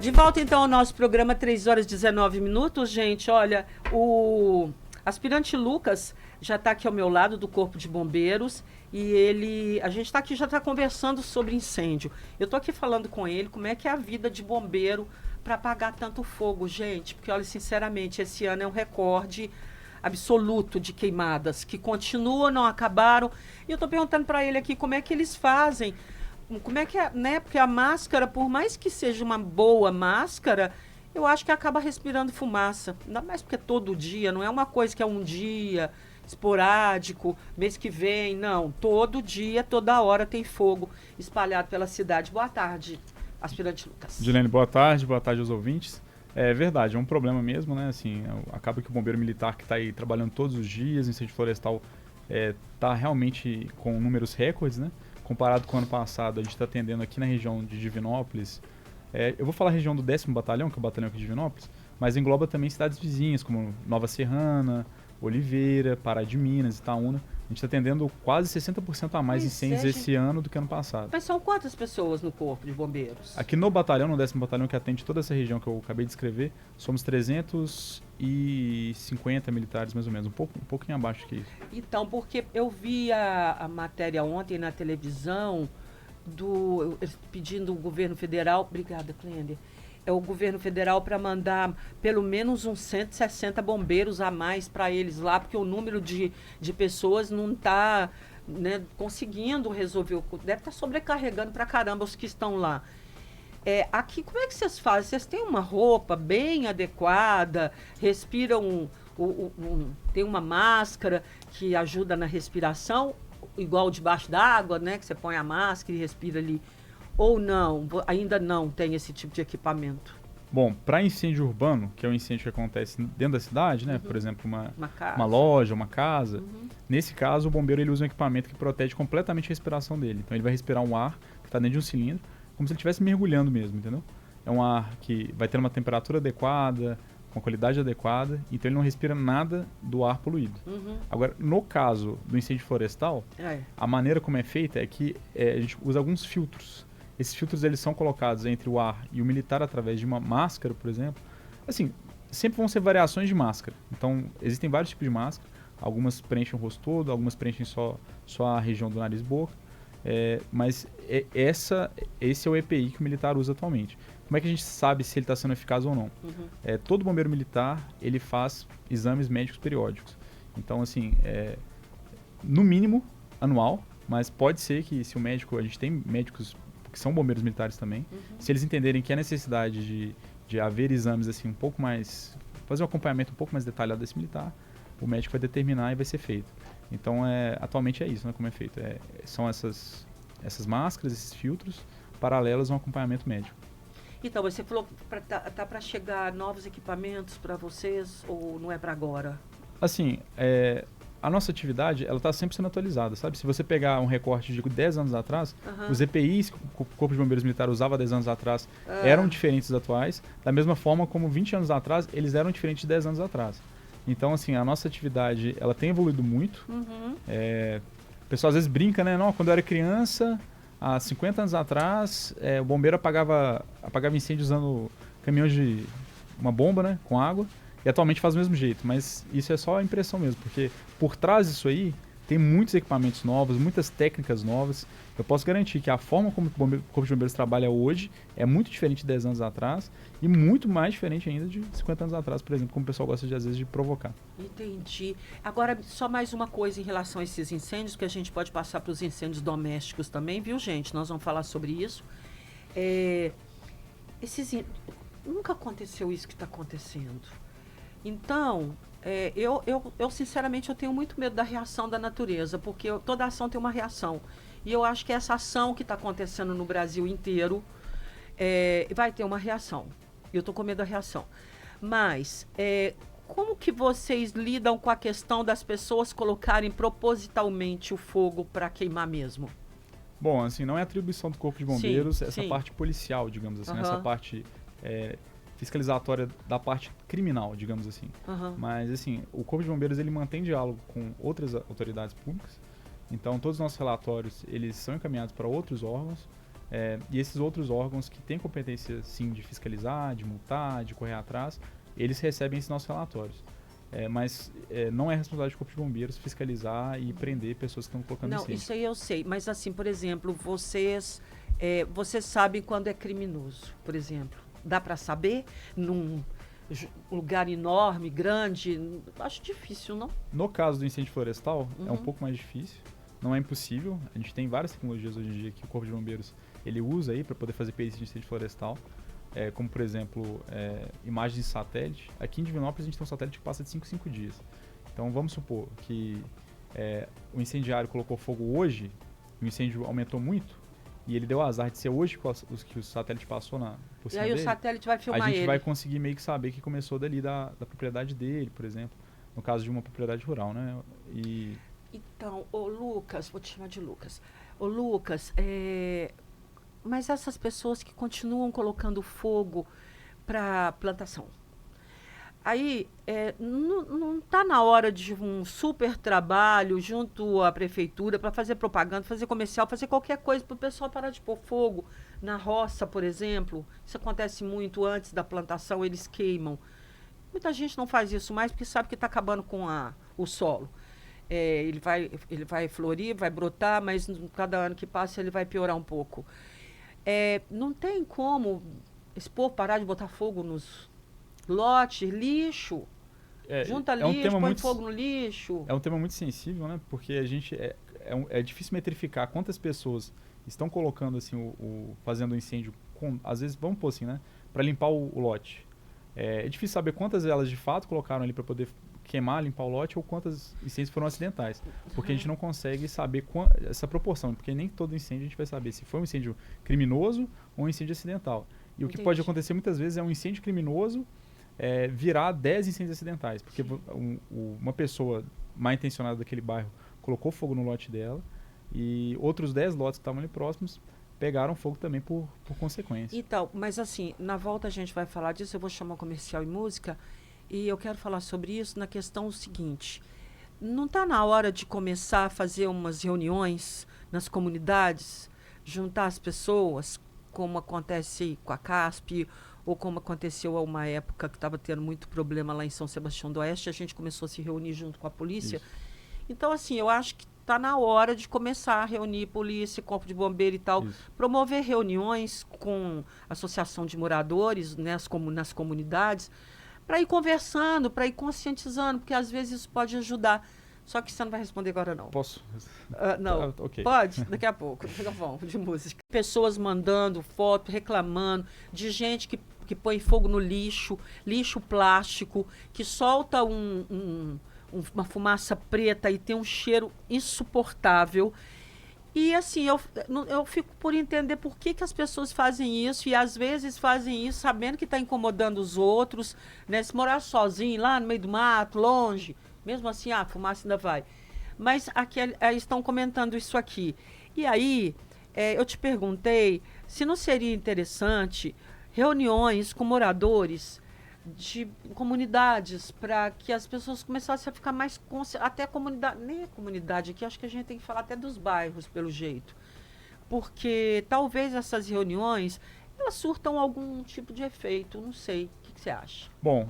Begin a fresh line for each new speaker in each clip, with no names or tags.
De volta então ao nosso programa, 3 horas e 19 minutos, gente. Olha, o aspirante Lucas já está aqui ao meu lado do Corpo de Bombeiros e a gente está aqui, já está conversando sobre incêndio. Eu estou aqui falando com ele como é que é a vida de bombeiro para apagar tanto fogo, gente. Porque, olha, sinceramente, esse ano é um recorde absoluto de queimadas que continuam, não acabaram. E eu estou perguntando para ele aqui como é que eles fazem. Como é que é, né? Porque a máscara, por mais que seja uma boa máscara, eu acho que acaba respirando fumaça. Ainda mais porque todo dia, não é uma coisa que é um dia, esporádico, mês que vem, não. Todo dia, toda hora tem fogo espalhado pela cidade. Boa tarde, aspirante Lucas.
Gilene, boa tarde aos ouvintes. É verdade, é um problema mesmo, né? Assim, acaba que o bombeiro militar que está aí trabalhando todos os dias, incêndio florestal, está realmente com números recordes, né? Comparado com o ano passado, a gente está atendendo aqui na região de Divinópolis. Eu vou falar a região do 10º Batalhão, que é o batalhão aqui de Divinópolis, mas engloba também cidades vizinhas, como Nova Serrana, Oliveira, Pará de Minas, Itaúna. A gente está atendendo quase 60% a mais incêndios esse ano do que ano passado.
Mas são quantas pessoas no Corpo de Bombeiros?
Aqui no batalhão, no 10º Batalhão, que atende toda essa região que eu acabei de descrever, somos 350 militares, mais ou menos, um pouquinho abaixo que isso.
Então, porque eu vi a matéria ontem na televisão pedindo o governo federal, obrigada, Clênia, o governo federal para mandar pelo menos uns 160 bombeiros a mais para eles lá, porque o número de pessoas não está, né, conseguindo resolver, deve estar sobrecarregando para caramba os que estão lá. Aqui, como é que vocês fazem? Vocês têm uma roupa bem adequada, respiram, tem uma máscara que ajuda na respiração, igual debaixo d'água, né, que você põe a máscara e respira ali. Ou não, ainda não tem esse tipo de equipamento?
Bom, para incêndio urbano, que é um incêndio que acontece dentro da cidade, né?
Uhum.
Por exemplo, uma
Uma
loja, uma casa.
Uhum.
Nesse caso, o bombeiro ele usa um equipamento que protege completamente a respiração dele. Então ele vai respirar um ar que está dentro de um cilindro, como se ele estivesse mergulhando mesmo, entendeu? É um ar que vai ter uma temperatura adequada, com qualidade adequada, então ele não respira nada do ar poluído.
Uhum.
Agora, no caso do incêndio florestal, a maneira como é feita é que a gente usa alguns filtros. Esses filtros eles são colocados entre o ar e o militar através de uma máscara, por exemplo. Assim, sempre vão ser variações de máscara. Então, existem vários tipos de máscara. Algumas preenchem o rosto todo, algumas preenchem só a região do nariz e boca. Mas esse é o EPI que o militar usa atualmente. Como é que a gente sabe se ele está sendo eficaz ou não?
Uhum.
Todo bombeiro militar ele faz exames médicos periódicos. Então, assim, no mínimo anual, mas pode ser que se o médico, a gente tem médicos que são bombeiros militares também, se eles entenderem que há necessidade de haver exames assim um pouco mais, fazer um acompanhamento um pouco mais detalhado desse militar, o médico vai determinar e vai ser feito. Então, atualmente é isso, né, como é feito. São essas máscaras, esses filtros, paralelos a um acompanhamento médico.
Então, você falou que tá para chegar novos equipamentos para vocês ou não é para agora?
Assim, a nossa atividade, ela está sempre sendo atualizada, sabe? Se você pegar um recorte de 10 anos atrás, os EPIs que o Corpo de Bombeiros Militar usava 10 anos atrás eram diferentes dos atuais, da mesma forma como 20 anos atrás, eles eram diferentes de 10 anos atrás. Então, assim, a nossa atividade, ela tem evoluído muito. O pessoal às vezes brinca, né? Não, quando eu era criança, há 50 anos atrás, o bombeiro apagava incêndio usando caminhões de uma bomba, né? Com água. E atualmente faz do mesmo jeito, mas isso é só a impressão mesmo, porque por trás disso aí tem muitos equipamentos novos, muitas técnicas novas. Eu posso garantir que a forma como o Corpo de Bombeiros trabalha hoje é muito diferente de 10 anos atrás e muito mais diferente ainda de 50 anos atrás, por exemplo, como o pessoal gosta de, às vezes, de provocar.
Entendi. Agora, só mais uma coisa em relação a esses incêndios, que a gente pode passar para os incêndios domésticos também, viu, gente? Nós vamos falar sobre isso. Nunca aconteceu isso que está acontecendo. Então, eu sinceramente eu tenho muito medo da reação da natureza, porque toda ação tem uma reação. E eu acho que essa ação que está acontecendo no Brasil inteiro vai ter uma reação. Eu estou com medo da reação. Mas, como que vocês lidam com a questão das pessoas colocarem propositalmente o fogo para queimar mesmo?
Bom, assim, não é atribuição do Corpo de Bombeiros essa
sim.
parte policial, digamos assim, essa parte fiscalizatória da parte criminal, digamos assim. Mas, assim, o Corpo de Bombeiros ele mantém diálogo com outras autoridades públicas. Então, todos os nossos relatórios eles são encaminhados para outros órgãos. E esses outros órgãos que têm competência, sim, de fiscalizar, de multar, de correr atrás, eles recebem esses nossos relatórios. Mas não é responsabilidade do Corpo de Bombeiros fiscalizar e prender pessoas que estão colocando
Não,
incêndio.
isso aí eu sei. Mas assim, por exemplo, vocês sabem quando é criminoso, por exemplo. Dá para saber num lugar enorme, grande? Acho difícil, não?
No caso do incêndio florestal, é um
Uhum.
pouco mais difícil. Não é impossível. A gente tem várias tecnologias hoje em dia que o Corpo de Bombeiros ele usa aí para poder fazer perícia de incêndio florestal. Como, por exemplo, imagens de satélite. Aqui em Divinópolis a gente tem um satélite que passa de 5 em 5 dias. Então vamos supor que o incendiário colocou fogo hoje, o incêndio aumentou muito, e ele deu azar de ser hoje que o satélite passou por
E
cima
aí o
dele.
satélite vai
A
filmar
gente
ele.
vai conseguir meio que saber que começou dali da propriedade dele, por exemplo. No caso de uma propriedade rural, né?
Então, ô Lucas, vou te chamar de Lucas. Ô Lucas, mas essas pessoas que continuam colocando fogo para plantação, aí não está na hora de um super trabalho junto à prefeitura para fazer propaganda, fazer comercial, fazer qualquer coisa para o pessoal parar de pôr fogo na roça, por exemplo. Isso acontece muito antes da plantação, eles queimam. Muita gente não faz isso mais porque sabe que está acabando com o solo. Ele vai florir, vai brotar, mas cada ano que passa ele vai piorar um pouco. Não tem como esse povo parar de botar fogo nos lotes, lixo. Junta
É um
lixo,
tema
põe
muito,
fogo no lixo.
é um tema muito sensível, né? Porque a gente é difícil metrificar quantas pessoas estão colocando assim fazendo o incêndio às vezes vamos pôr assim, né? Para limpar o lote. É difícil saber quantas elas de fato colocaram ali para poder queimar, limpar o lote ou quantas incêndios foram acidentais. Porque a gente não consegue saber essa proporção, porque nem todo incêndio a gente vai saber se foi um incêndio criminoso ou um incêndio acidental. E o que pode acontecer muitas vezes é um incêndio criminoso virar 10 incêndios acidentais. Porque uma pessoa mal intencionada daquele bairro colocou fogo no lote dela e outros 10 lotes que estavam ali próximos pegaram fogo também por consequência.
Então, mas assim, na volta a gente vai falar disso, eu vou chamar comercial e música, e eu quero falar sobre isso na questão seguinte. Não está na hora de começar a fazer umas reuniões nas comunidades, juntar as pessoas, como acontece com a CASP, ou como aconteceu a uma época que estava tendo muito problema lá em São Sebastião do Oeste, a gente começou a se reunir junto com a polícia.
Isso.
Então, assim, eu acho que está na hora de começar a reunir polícia, corpo de bombeiro e tal,
Isso.
promover reuniões com associação de moradores, né, nas comunidades, para ir conversando, para ir conscientizando, porque às vezes isso pode ajudar. Só que você não vai responder agora, não.
Posso?
Não.
Ok.
Pode? Daqui a pouco. Vamos de música. Pessoas mandando foto, reclamando, de gente que põe fogo no lixo, lixo plástico, que solta uma fumaça preta e tem um cheiro insuportável. E assim, eu fico por entender por que as pessoas fazem isso e às vezes fazem isso sabendo que está incomodando os outros, né? Se morar sozinho, lá no meio do mato, longe, mesmo assim, a fumaça ainda vai. Mas aqui estão comentando isso aqui. E aí, eu te perguntei se não seria interessante reuniões com moradores de comunidades para que as pessoas começassem a ficar mais até a comunidade, nem a comunidade aqui, acho que a gente tem que falar até dos bairros pelo jeito, porque talvez essas reuniões elas surtam algum tipo de efeito, não sei, o que você acha?
Bom,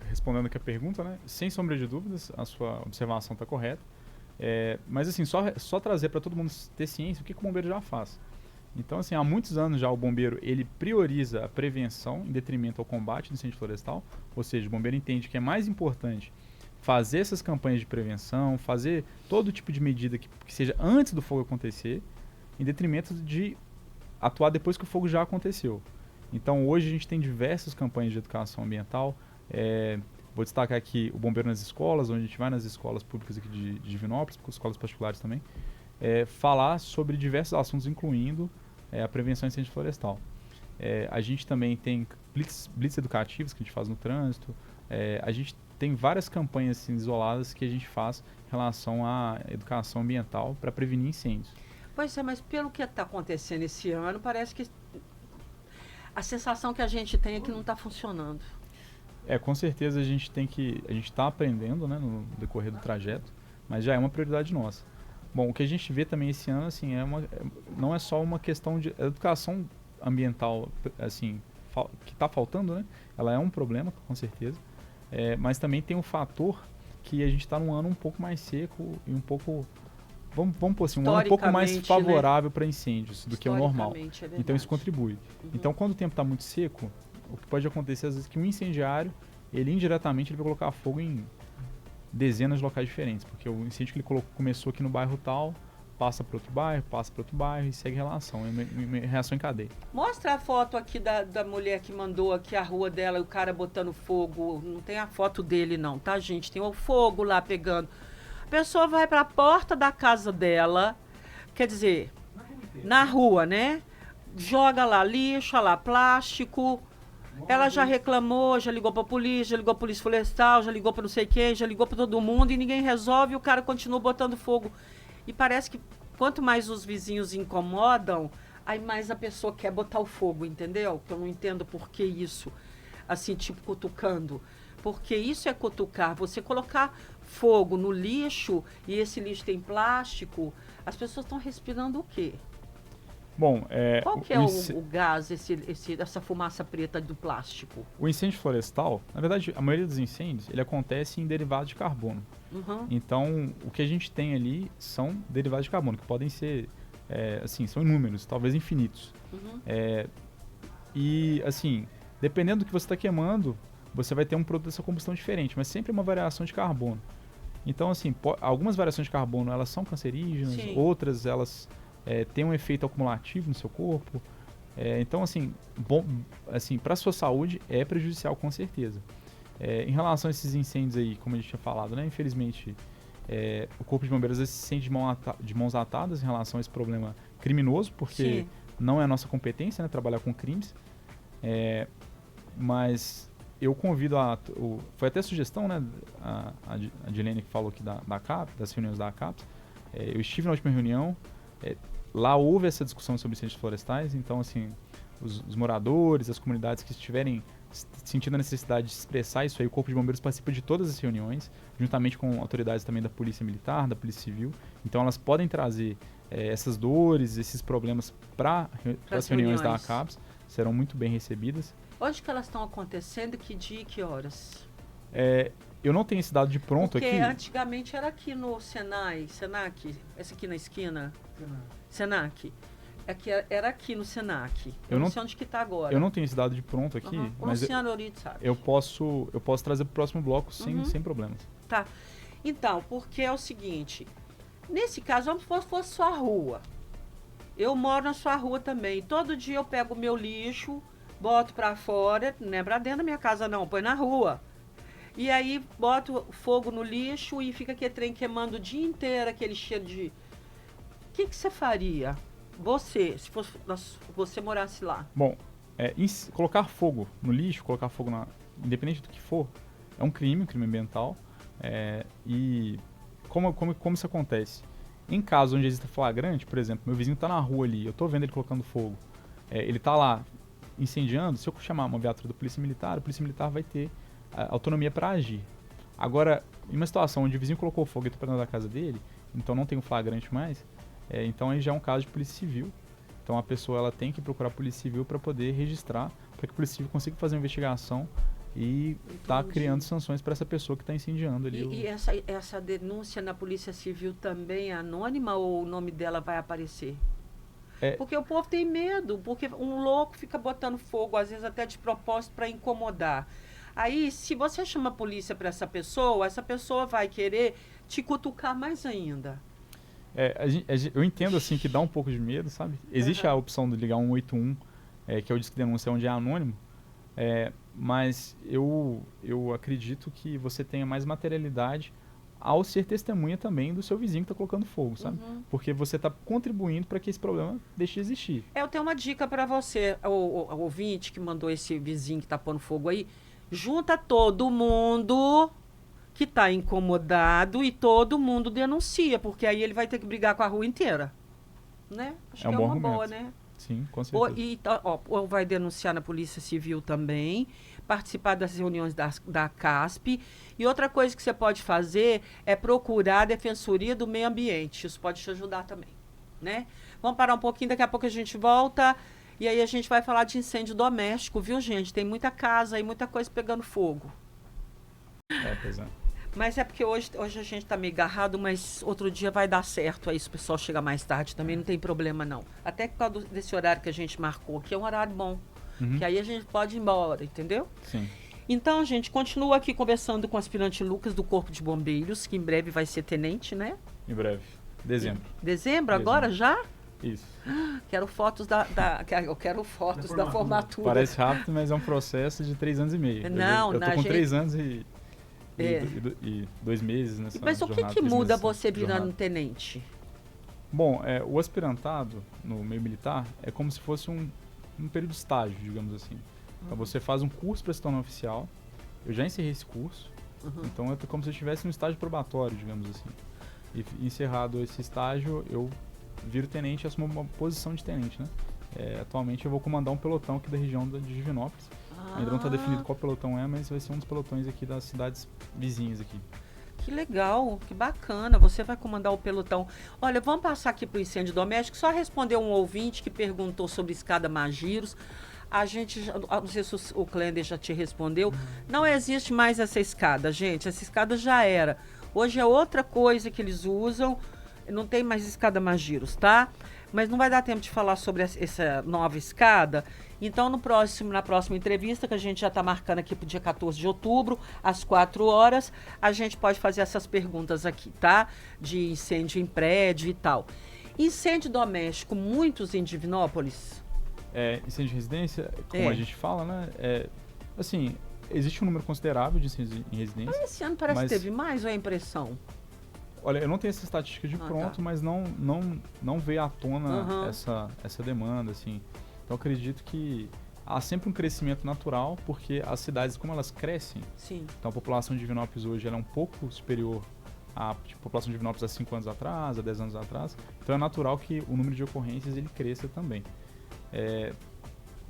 respondendo aqui a pergunta, né? Sem sombra de dúvidas, a sua observação está correta. Mas assim, só trazer para todo mundo ter ciência o que o bombeiro já faz. Então, assim, há muitos anos já o bombeiro ele prioriza a prevenção em detrimento ao combate do incêndio florestal. Ou seja, o bombeiro entende que é mais importante fazer essas campanhas de prevenção, fazer todo tipo de medida que seja antes do fogo acontecer, em detrimento de atuar depois que o fogo já aconteceu. Então, hoje a gente tem diversas campanhas de educação ambiental. Vou destacar aqui o Bombeiro nas Escolas, onde a gente vai nas escolas públicas aqui de Divinópolis, escolas particulares também, falar sobre diversos assuntos, incluindo a prevenção de incêndio florestal. A gente também tem blitz educativos que a gente faz no trânsito. A gente tem várias campanhas assim, isoladas que a gente faz em relação à educação ambiental para prevenir incêndios.
Pois é, mas pelo que está acontecendo esse ano, parece que a sensação que a gente tem é que não está funcionando.
Com certeza a gente está aprendendo, né, no decorrer do trajeto, mas já é uma prioridade nossa. Bom, o que a gente vê também esse ano, assim, não é só uma questão de educação ambiental, assim, que está faltando, né? Ela é um problema, com certeza. Mas também tem um fator que a gente está num ano um pouco mais seco e um pouco, vamos pôr assim, um ano um pouco mais favorável, né, para incêndios do que o normal. Então isso contribui. Então quando o tempo está muito seco, o que pode acontecer às vezes é que um incendiário, ele indiretamente ele vai colocar fogo em dezenas de locais diferentes, porque o incêndio que ele começou aqui no bairro tal, passa para outro bairro e segue relação, é uma reação em cadeia.
Mostra a foto aqui da mulher que mandou aqui a rua dela e o cara botando fogo. Não tem a foto dele não, tá, gente? Tem o fogo lá pegando. A pessoa vai para a porta da casa dela, quer dizer, na rua, né? Joga lá lixo, lá plástico. Ela já reclamou, já ligou para a polícia, já ligou para a polícia florestal, já ligou para não sei quem, já ligou para todo mundo e ninguém resolve e o cara continua botando fogo. E parece que quanto mais os vizinhos incomodam, aí mais a pessoa quer botar o fogo, entendeu? Que eu não entendo por que isso, assim, tipo cutucando. Porque isso é cutucar. Você colocar fogo no lixo e esse lixo tem plástico, as pessoas estão respirando o quê?
Bom,
qual que é o gás, essa fumaça preta do plástico?
O incêndio florestal, na verdade, a maioria dos incêndios, ele acontece em derivados de carbono. Então, o que a gente tem ali são derivados de carbono, que podem ser, assim, são inúmeros, talvez infinitos. E, assim, dependendo do que você está queimando, você vai ter um produto dessa combustão diferente, mas sempre uma variação de carbono. Então, assim, algumas variações de carbono, elas são cancerígenas, sim, outras, elas têm um efeito acumulativo no seu corpo. Então, assim, para a sua saúde é prejudicial, com certeza. Em relação a esses incêndios aí, como a gente tinha falado, né, infelizmente, o Corpo de Bombeiros às vezes se sente de mãos atadas em relação a esse problema criminoso, porque sim, não é a nossa competência, né, trabalhar com crimes. Mas eu convido foi até sugestão, né, a Dilene que falou aqui da CAP, das reuniões da CAP. Eu estive na última reunião, lá houve essa discussão sobre incêndios florestais, então, assim, os moradores, as comunidades que estiverem sentindo a necessidade de expressar isso aí, o Corpo de Bombeiros participa de todas as reuniões, juntamente com autoridades também da Polícia Militar, da Polícia Civil. Então elas podem trazer essas dores, esses problemas para as reuniões da ACAPS, serão muito bem recebidas.
Onde que elas estão acontecendo, que dia e que horas?
Eu não tenho esse dado de pronto aqui.
Porque antigamente era aqui no Senac, essa aqui na esquina, Senac. Era aqui no Senac. Eu não sei onde que está agora.
Eu não tenho esse dado de pronto aqui, mas
Luciano Orito sabe.
Eu posso trazer para o próximo bloco sem problemas.
Tá. Então, porque é o seguinte, nesse caso, vamos supor que fosse sua rua. Eu moro na sua rua também. Todo dia eu pego o meu lixo, boto para fora, não é para dentro da minha casa não, põe na rua. E aí boto fogo no lixo e fica aquele trem queimando o dia inteiro, aquele cheiro de... O que você faria? Você, se fosse, você morasse lá.
Bom, colocar fogo no lixo, colocar fogo independente do que for, é um crime ambiental. E como isso acontece? Em casos onde exista flagrante, por exemplo, meu vizinho está na rua ali, eu estou vendo ele colocando fogo, ele está lá incendiando, se eu chamar uma viatura da Polícia Militar, a Polícia Militar vai ter autonomia para agir. Agora, em uma situação onde o vizinho colocou fogo e está perto da casa dele, então não tem um flagrante mais, então aí já é um caso de polícia civil. Então a pessoa ela tem que procurar a polícia civil para poder registrar, para que a polícia civil consiga fazer uma investigação e tá criando sanções para essa pessoa que está incendiando ali.
E essa denúncia na polícia civil também é anônima ou o nome dela vai aparecer? Porque o povo tem medo, porque um louco fica botando fogo, às vezes até de propósito para incomodar. Aí, se você chama a polícia para essa pessoa vai querer te cutucar mais ainda.
Eu entendo assim que dá um pouco de medo, sabe? Existe a opção de ligar 181, que é o disque de denúncia onde é anônimo, mas eu acredito que você tenha mais materialidade ao ser testemunha também do seu vizinho que está colocando fogo, sabe? Porque você está contribuindo para que esse problema deixe de existir.
Eu tenho uma dica para você, o ouvinte que mandou esse vizinho que está pondo fogo aí, junta todo mundo que está incomodado e todo mundo denuncia, porque aí ele vai ter que brigar com a rua inteira, né? Acho que é uma boa, né?
Sim, com
Ou,
certeza.
ou vai denunciar na Polícia Civil também, participar das reuniões da CASP. E outra coisa que você pode fazer é procurar a Defensoria do Meio Ambiente. Isso pode te ajudar também, né? Vamos parar um pouquinho, daqui a pouco a gente volta. E aí a gente vai falar de incêndio doméstico, viu, gente? Tem muita casa e muita coisa pegando fogo.
Pois é.
Mas é porque hoje a gente tá meio agarrado, mas outro dia vai dar certo. Aí se o pessoal chegar mais tarde também não tem problema, não. Até por causa desse horário que a gente marcou, que é um horário bom.
Uhum.
Que aí a gente pode ir embora, entendeu?
Sim.
Então, gente, continua aqui conversando com o aspirante Lucas do Corpo de Bombeiros, que em breve vai ser tenente, né?
Em breve. Dezembro.
Dezembro, agora já?
Isso.
Quero fotos eu quero fotos da formatura.
Parece rápido, mas é um processo de 3 anos e meio.
Não,
eu tô
na
com
gente...
3 anos e
É.
2 meses nessa
Mas o que
jornada,
que
3
muda
meses
você
de
virando
jornada.
tenente?
Bom, o aspirantado no meio militar é como se fosse um período de estágio, digamos assim. Então você faz um curso para se tornar oficial. Eu já encerrei esse curso, então é como se eu estivesse no estágio probatório, digamos assim. E encerrado esse estágio, eu viro tenente e assumo uma posição de tenente, né? Atualmente eu vou comandar um pelotão aqui da região de Divinópolis. Ainda não está definido qual pelotão é, mas vai ser um dos pelotões aqui das cidades vizinhas aqui.
Que legal, que bacana. Você vai comandar o pelotão. Olha, vamos passar aqui para o incêndio doméstico. Só responder um ouvinte que perguntou sobre escada Magiros. A gente, não sei se o Clender já te respondeu. Não existe mais essa escada, gente. Essa escada já era. Hoje é outra coisa que eles usam. Não tem mais escada Magiros, tá? Mas não vai dar tempo de falar sobre essa nova escada. Então, na próxima entrevista, que a gente já está marcando aqui para o dia 14 de outubro, às 4 horas, a gente pode fazer essas perguntas aqui, tá? De incêndio em prédio e tal. Incêndio doméstico, muitos em Divinópolis?
Incêndio de residência, como a gente fala, né? Assim, existe um número considerável de incêndios em residência.
Mas esse ano parece que teve mais, ou é a impressão?
Olha, eu não tenho essa estatística de pronto,
tá.
mas não veio à tona essa demanda, assim. Então, acredito que há sempre um crescimento natural, porque as cidades, como elas crescem,
Sim.
então a população de Divinópolis hoje ela é um pouco superior à população de Divinópolis há 5 anos atrás, há 10 anos atrás, então é natural que o número de ocorrências ele cresça também.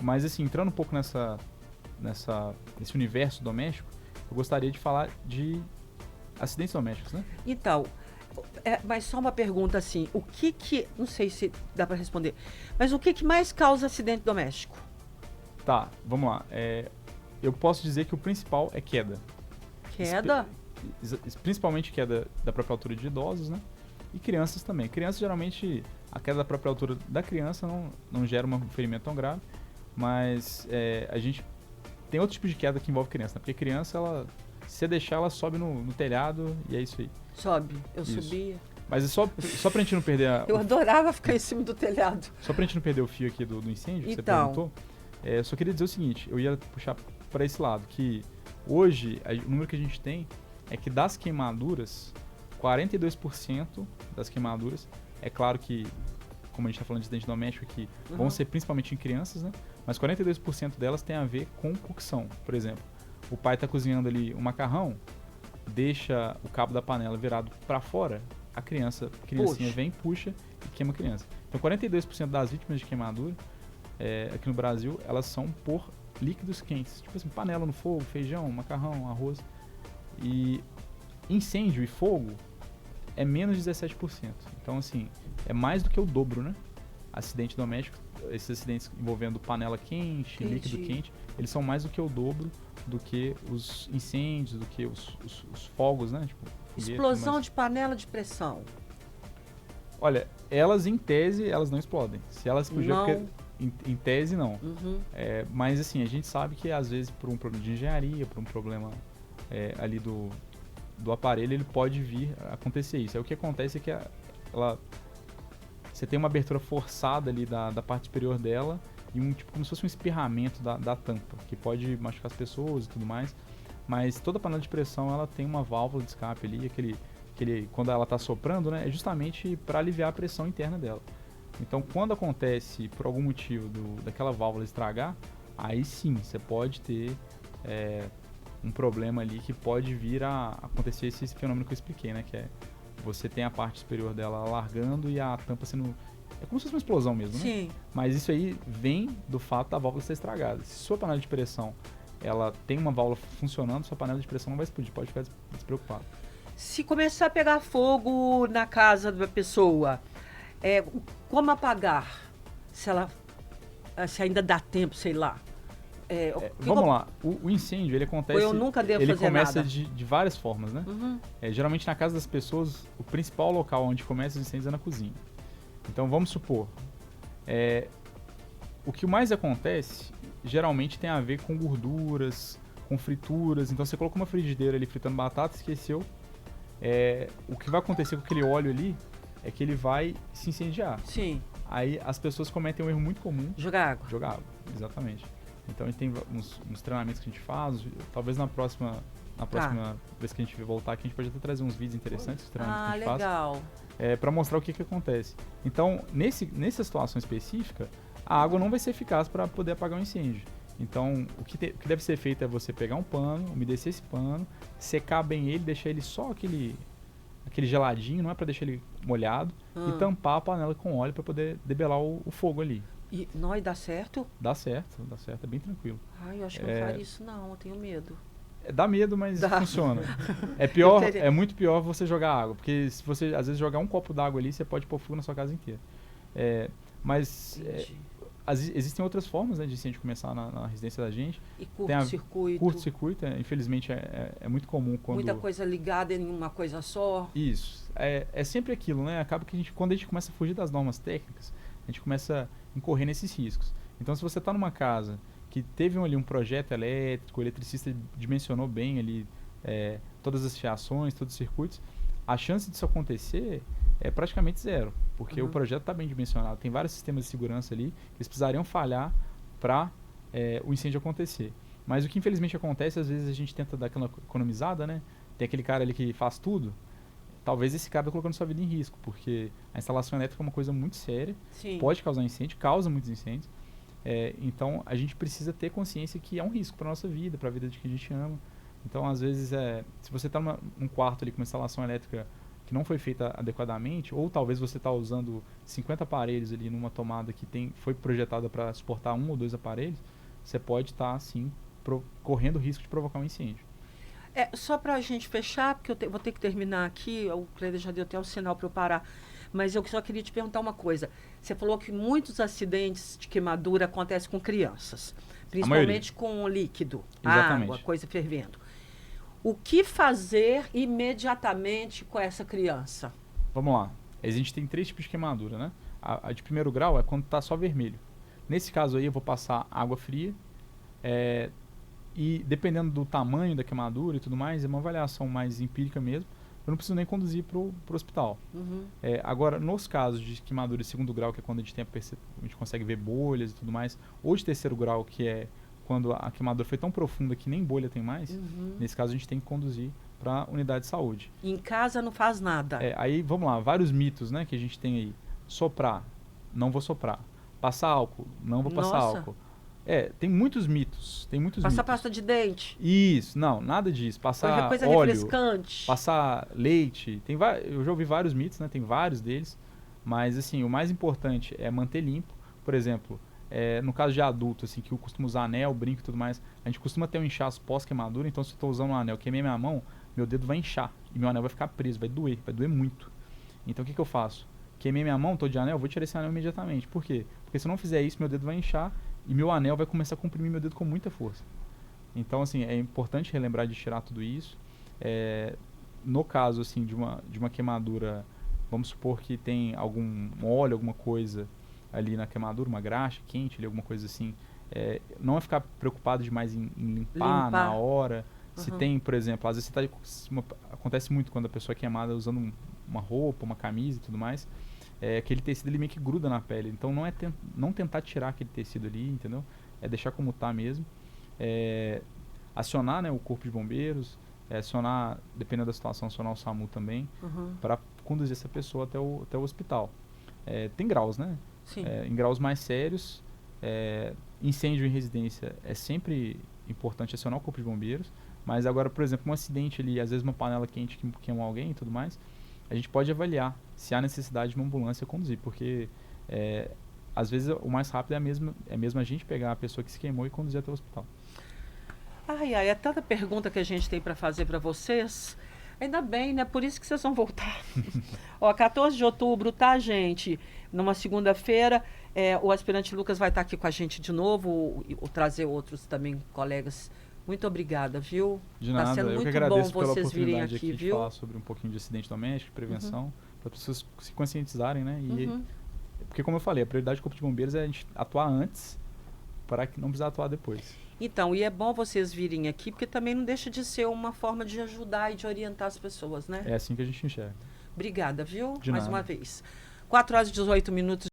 Mas, assim, entrando um pouco nesse universo doméstico, eu gostaria de falar de acidentes domésticos, né?
Então, mas só uma pergunta assim, não sei se dá para responder, mas o que mais causa acidente doméstico?
Tá, vamos lá. Eu posso dizer que o principal é queda.
Queda?
Principalmente queda da própria altura de idosos, né? E crianças também. Crianças, geralmente, a queda da própria altura da criança não gera um ferimento tão grave, mas a gente tem outro tipo de queda que envolve criança, né? Porque criança, se você deixar, ela sobe no telhado e é isso aí.
Sobe, eu
Isso.
subia.
Mas é só pra gente não perder
Eu adorava ficar em cima do telhado.
Só pra gente não perder o fio aqui do incêndio que você
Então.
perguntou, eu só queria dizer o seguinte, eu ia puxar para esse lado, que hoje o número que a gente tem é que das queimaduras, 42% das queimaduras, é claro que, como a gente está falando de acidente doméstico aqui, vão ser principalmente em crianças, né? Mas 42% delas tem a ver com cocção. Por exemplo, o pai está cozinhando ali um macarrão, deixa o cabo da panela virado para fora, a criancinha vem, puxa e queima a criança. Então 42% das vítimas de queimadura aqui no Brasil, elas são por líquidos quentes, tipo assim, panela no fogo, feijão, macarrão, arroz. E incêndio e fogo é menos de 17%. Então, assim, é mais do que o dobro, né? Acidente doméstico, esses acidentes envolvendo panela quente, líquido quente, eles são mais do que o dobro do que os incêndios, do que os fogos, né? Tipo,
explosão de panela de pressão.
Olha, elas em tese, elas não explodem. Se elas explodirem, em tese não. Mas assim, a gente sabe que às vezes por um problema de engenharia, por um problema ali do aparelho, ele pode vir a acontecer isso. Aí o que acontece é que você tem uma abertura forçada ali da parte superior dela e tipo como se fosse um espirramento da tampa, que pode machucar as pessoas e tudo mais. Mas toda panela de pressão ela tem uma válvula de escape ali, quando ela está soprando, né, é justamente para aliviar a pressão interna dela. Então, quando acontece por algum motivo daquela válvula estragar, aí sim você pode ter um problema ali que pode vir a acontecer esse fenômeno que eu expliquei, né, que é você tem a parte superior dela largando e a tampa sendo É como se fosse uma explosão mesmo, né?
Sim.
Mas isso aí vem do fato da válvula estar estragada. Se sua panela de pressão ela tem uma válvula funcionando, sua panela de pressão não vai explodir, pode ficar despreocupado.
Se começar a pegar fogo na casa da pessoa, como apagar? Se ainda dá tempo, sei lá.
Vamos lá, o incêndio ele acontece.
Eu nunca devo
ele
fazer
começa
nada.
de várias formas, né?
Uhum.
Geralmente na casa das pessoas, o principal local onde começa os incêndios é na cozinha. Então vamos supor, o que mais acontece geralmente tem a ver com gorduras, com frituras. Então você colocou uma frigideira ali fritando batata, esqueceu. O que vai acontecer com aquele óleo ali é que ele vai se incendiar.
Sim.
Aí as pessoas cometem um erro muito comum.
Jogar água.
Jogar água, exatamente. Então a gente tem uns treinamentos que a gente faz. Talvez na próxima vez que a gente voltar aqui, a gente pode até trazer uns vídeos interessantes, os treinamentos que a gente faz.
Legal.
Para mostrar o que acontece. Então, nessa situação específica, a água não vai ser eficaz para poder apagar um incêndio. Então, o que deve ser feito é você pegar um pano, umedecer esse pano, secar bem ele, deixar ele só aquele geladinho, não é para deixar ele molhado, e tampar a panela com óleo para poder debelar o fogo ali.
E nós dá certo?
Dá certo, é bem tranquilo.
Ai, eu acho que não faria isso não, eu tenho medo.
Dá medo, mas funciona. É muito pior você jogar água, porque se você às vezes jogar um copo d'água ali, você pode pôr fogo na sua casa inteira. Existem outras formas, né, de incêndio começar na residência da gente.
E curto-circuito.
Curto-circuito, infelizmente, é muito comum quando...
Muita coisa ligada em uma coisa só.
Isso. É sempre aquilo, né? Acaba que quando a gente começa a fugir das normas técnicas, a gente começa a incorrer nesses riscos. Então, se você está numa casa que teve ali um projeto elétrico, o eletricista dimensionou bem ali todas as fiações, todos os circuitos, a chance disso acontecer é praticamente zero, porque o projeto está bem dimensionado. Tem vários sistemas de segurança ali que eles precisariam falhar para o incêndio acontecer. Mas o que infelizmente acontece, às vezes a gente tenta dar aquela economizada, né? Tem aquele cara ali que faz tudo. Talvez esse cara está colocando sua vida em risco, porque a instalação elétrica é uma coisa muito séria,
Sim.
Pode causar incêndio, causa muitos incêndios. Então a gente precisa ter consciência que é um risco para nossa vida, para a vida de quem a gente ama. Então às vezes se você está num quarto ali com uma instalação elétrica que não foi feita adequadamente, ou talvez você está usando 50 aparelhos ali numa tomada que foi projetada para suportar 1 ou 2 aparelhos, você pode estar assim correndo o risco de provocar um incêndio.
Só para a gente fechar, porque eu vou ter que terminar aqui, o Cleider já deu até o sinal para eu parar, mas eu só queria te perguntar uma coisa. Você falou que muitos acidentes de queimadura acontecem com crianças, principalmente com líquido,
Exatamente.
água, coisa fervendo. O que fazer imediatamente com essa criança?
Vamos lá. A gente tem 3 tipos de queimadura, né? A de primeiro grau é quando está só vermelho. Nesse caso aí eu vou passar água fria, e dependendo do tamanho da queimadura e tudo mais, é uma avaliação mais empírica mesmo. Eu não preciso nem conduzir para o hospital.
Uhum.
Agora, nos casos de queimadura de segundo grau, que é quando a gente consegue ver bolhas e tudo mais, ou de terceiro grau, que é quando a queimadura foi tão profunda que nem bolha tem mais, nesse caso a gente tem que conduzir para a unidade de saúde.
Em casa não faz nada.
Aí, vamos lá, vários mitos, né, que a gente tem aí. Soprar, não vou soprar. Passar álcool, não vou passar álcool. Tem muitos mitos.
Passar pasta de dente.
Isso, não, nada disso. Passar
coisa
óleo,
refrescante.
passar leite. Eu já ouvi vários mitos, né? Tem vários deles. Mas, assim, o mais importante é manter limpo. Por exemplo, no caso de adulto, assim, que eu costumo usar anel, brinco e tudo mais, a gente costuma ter um inchaço pós-queimadura. Então, se eu estou usando um anel, queimei minha mão, meu dedo vai inchar. E meu anel vai ficar preso, vai doer muito. Então, o que eu faço? Queimei minha mão, estou de anel, vou tirar esse anel imediatamente. Por quê? Porque se eu não fizer isso, meu dedo vai inchar e meu anel vai começar a comprimir meu dedo com muita força. Então, assim, é importante relembrar de tirar tudo isso. No caso, assim, de uma queimadura, vamos supor que tem algum óleo, alguma coisa ali na queimadura, uma graxa quente, ali, alguma coisa assim, não é ficar preocupado demais em limpar na hora. Se tem, por exemplo, às vezes acontece muito quando a pessoa é queimada usando uma roupa, uma camisa e tudo mais, aquele tecido ele meio que gruda na pele. Então não tentar tirar aquele tecido ali, entendeu? Deixar como tá mesmo. Acionar, né, o corpo de bombeiros, acionar, dependendo da situação, acionar o SAMU também, para conduzir essa pessoa até o hospital. Tem graus, né?
Sim.
Em graus mais sérios, incêndio em residência é sempre importante acionar o corpo de bombeiros, mas agora, por exemplo, um acidente ali, às vezes uma panela quente que queimou alguém e tudo mais, a gente pode avaliar se há necessidade de uma ambulância conduzir, porque às vezes o mais rápido é mesmo a gente pegar a pessoa que se queimou e conduzir até o hospital.
Ai, é tanta pergunta que a gente tem para fazer para vocês. Ainda bem, né? Por isso que vocês vão voltar. Ó, 14 de outubro, tá, gente? Numa segunda-feira, o aspirante Lucas vai estar aqui com a gente de novo, ou trazer outros também colegas. Muito obrigada, viu?
De nada,
tá sendo
eu
muito
que agradeço
bom
pela
vocês virem
oportunidade
aqui,
de
viu?
falar sobre um pouquinho de acidente doméstico, prevenção, para as pessoas se conscientizarem, né? E, porque, como eu falei, a prioridade do Corpo de Bombeiros é a gente atuar antes para que não precisar atuar depois.
Então, e é bom vocês virem aqui, porque também não deixa de ser uma forma de ajudar e de orientar as pessoas, né?
É assim que a gente enxerga.
Obrigada, viu?
De
Mais
nada.
uma vez. 4 horas e 18 minutos.